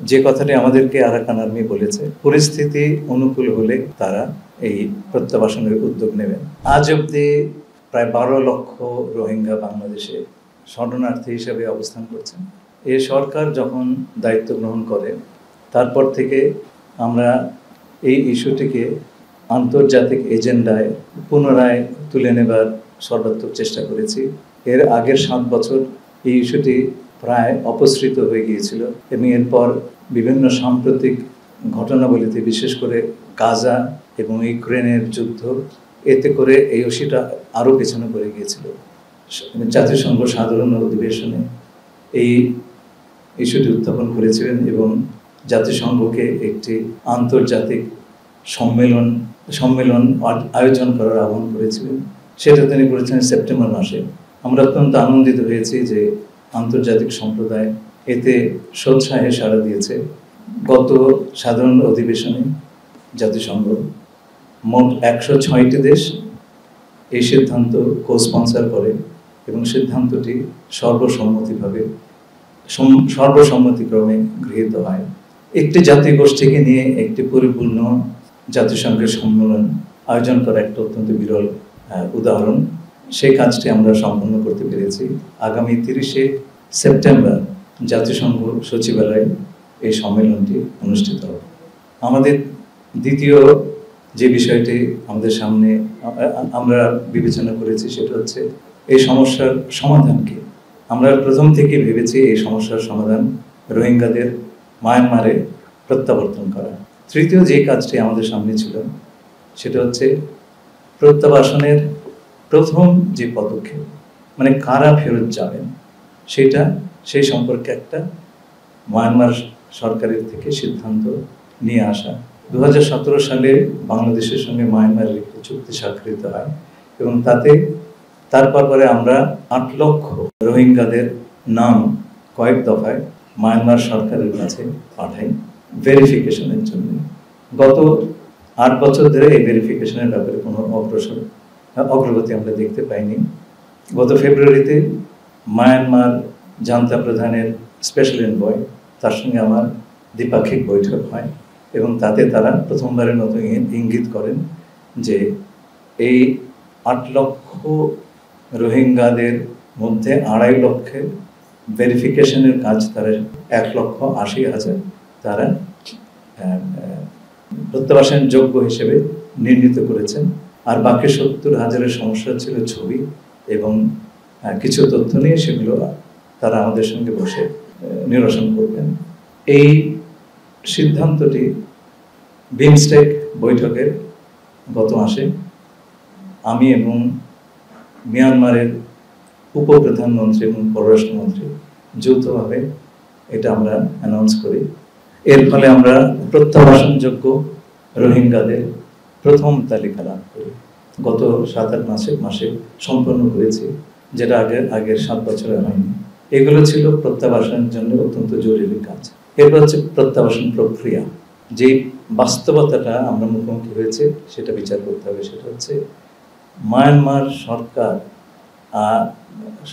যে কথাটি আমাদেরকে আরাকান আর্মি বলেছে, পরিস্থিতি অনুকূল হলে তারা এই প্রত্যাবাসনের উদ্যোগ নেবেন। আজ অব্দি প্রায় 12 লক্ষ রোহিঙ্গা বাংলাদেশে শরণার্থী হিসেবে অবস্থান করছেন। এই সরকার যখন দায়িত্ব গ্রহণ করে তারপর থেকে আমরা এই ইস্যুটিকে আন্তর্জাতিক এজেন্ডায় পুনরায় তুলে নেবার সর্বাত্মক চেষ্টা করেছি। এর আগের 7 বছর এই ইস্যুটি প্রায় অপসৃত হয়ে গিয়েছিল এবং এরপর বিভিন্ন সাম্প্রতিক ঘটনাবলিতে, বিশেষ করে গাজা এবং ইউক্রেনের যুদ্ধ, এতে করে এই ইস্যুটা আরও পেছনে পড়ে গিয়েছিল। জাতিসংঘ সাধারণ অধিবেশনে এই ইস্যুটি উত্থাপন করেছিলেন এবং জাতিসংঘকে একটি আন্তর্জাতিক সম্মেলন আয়োজন করার আহ্বান করেছিলেন। সেটা তিনি করেছেন সেপ্টেম্বর মাসে। আমরা অত্যন্ত আনন্দিত হয়েছি যে আন্তর্জাতিক সম্প্রদায় এতে সোৎসাহে সাড়া দিয়েছে। গত সাধারণ অধিবেশনে জাতিসংঘ মোট 106টি দেশ এই সিদ্ধান্ত কো-স্পন্সর করে এবং সিদ্ধান্তটি সর্বসম্মতিক্রমে গৃহীত হয়। একটি জাতিগোষ্ঠীকে নিয়ে একটি পরিপূর্ণ জাতিসংঘের সম্মেলন আয়োজন করা একটা অত্যন্ত বিরল উদাহরণ। সেই কাজটি আমরা সম্পন্ন করতে পেরেছি। আগামী 30শে সেপ্টেম্বর জাতিসংঘ সচিবালয়ে এই সম্মেলনটি অনুষ্ঠিত হবে। আমাদের দ্বিতীয় যে বিষয়টি আমাদের সামনে আমরা বিবেচনা করেছি সেটা হচ্ছে এই সমস্যার সমাধান কি। আমরা প্রথম থেকে ভেবেছি এই সমস্যার সমাধান রোহিঙ্গাদের মায়ানমারে প্রত্যাবর্তন করা। তৃতীয় যে কাজটি আমাদের সামনে ছিল সেটা হচ্ছে প্রত্যাবাসনের প্রথম যে পদক্ষেপ, মানে কারা ফেরত যাবেন, সেই সম্পর্কে একটা মায়ানমার সরকারের থেকে সিদ্ধান্ত নিয়ে আসা। 2017 সালে বাংলাদেশের সঙ্গে মায়ানমারের একটি চুক্তি স্বাক্ষরিত হয় এবং তারপরে আমরা 8 লক্ষ রোহিঙ্গাদের নাম কয়েক দফায় মায়ানমার সরকারের কাছে পাঠাই ভেরিফিকেশনের জন্য। গত 8 বছর ধরে এই ভেরিফিকেশনের ব্যাপারে কোনো অগ্রগতি আমরা দেখতে পাইনি। গত ফেব্রুয়ারিতে মায়ানমার জান্তা প্রধানের স্পেশাল এনভয়, তার সঙ্গে আমার দ্বিপাক্ষিক বৈঠক হয় এবং তাতে তারা প্রথমবারের মতো ইঙ্গিত করেন যে এই 8 লক্ষ রোহিঙ্গাদের মধ্যে 2.5 লক্ষের ভেরিফিকেশনের কাজ তারা 1,80,000 তারা প্রত্যাবাসন যোগ্য হিসেবে নির্ণীত করেছেন। আর বাকি 70,000-এর সমস্যা ছিল ছবি এবং কিছু তথ্য নিয়ে, সেগুলো তারা আমাদের সঙ্গে বসে নিরসন করবেন। এই সিদ্ধান্তটি বিমস্টেক বৈঠকের গত মাসে আমি এবং মিয়ানমারের উপপ্রধানমন্ত্রী এবং পররাষ্ট্রমন্ত্রী যৌথভাবে এটা আমরা অ্যানাউন্স করি। এর ফলে আমরা প্রত্যাবাসনযোগ্য রোহিঙ্গাদের প্রথম তালিকা লাভ করি। গত 7-8 মাসে সম্পন্ন করেছি, যেটা আগের 7 বছরে হয়নি। এগুলো ছিল প্রত্যাবাসনের জন্য অত্যন্ত জরুরি কাজ। এরপর হচ্ছে প্রত্যাবাসন প্রক্রিয়া। যে বাস্তবতাটা আমরা মুখোমুখি হয়েছে সেটা বিচার করতে হবে। সেটা হচ্ছে মায়ানমার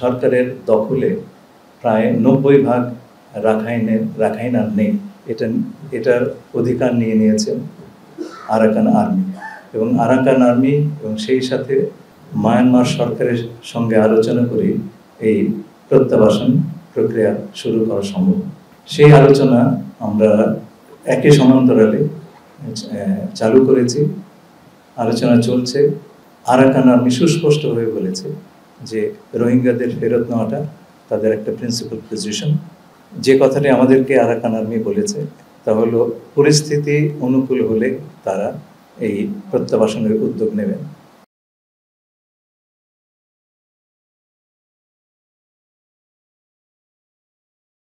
সরকারের দখলে প্রায় 90% রাখাইন আর নেই। এটার অধিকার নিয়ে নিয়েছেন আরাকান আর্মি এবং সেই সাথে মায়ানমার সরকারের সঙ্গে আলোচনা করে এই প্রত্যাবাসন প্রক্রিয়া শুরু করা সম্ভব। সেই আলোচনা আমরা একই সমান্তরালে চালু করেছি, আলোচনা চলছে। আরাকান আর্মি সুস্পষ্ট হয়ে বলেছে যে রোহিঙ্গাদের ফেরত নেওয়াটা তাদের একটা প্রিন্সিপাল পজিশন। যে কথাটি আমাদেরকে আরাকান আর্মি বলেছে তা হলো পরিস্থিতি অনুকূল হলে তারা এই প্রত্যাবাসনের উদ্যোগ নেবেন।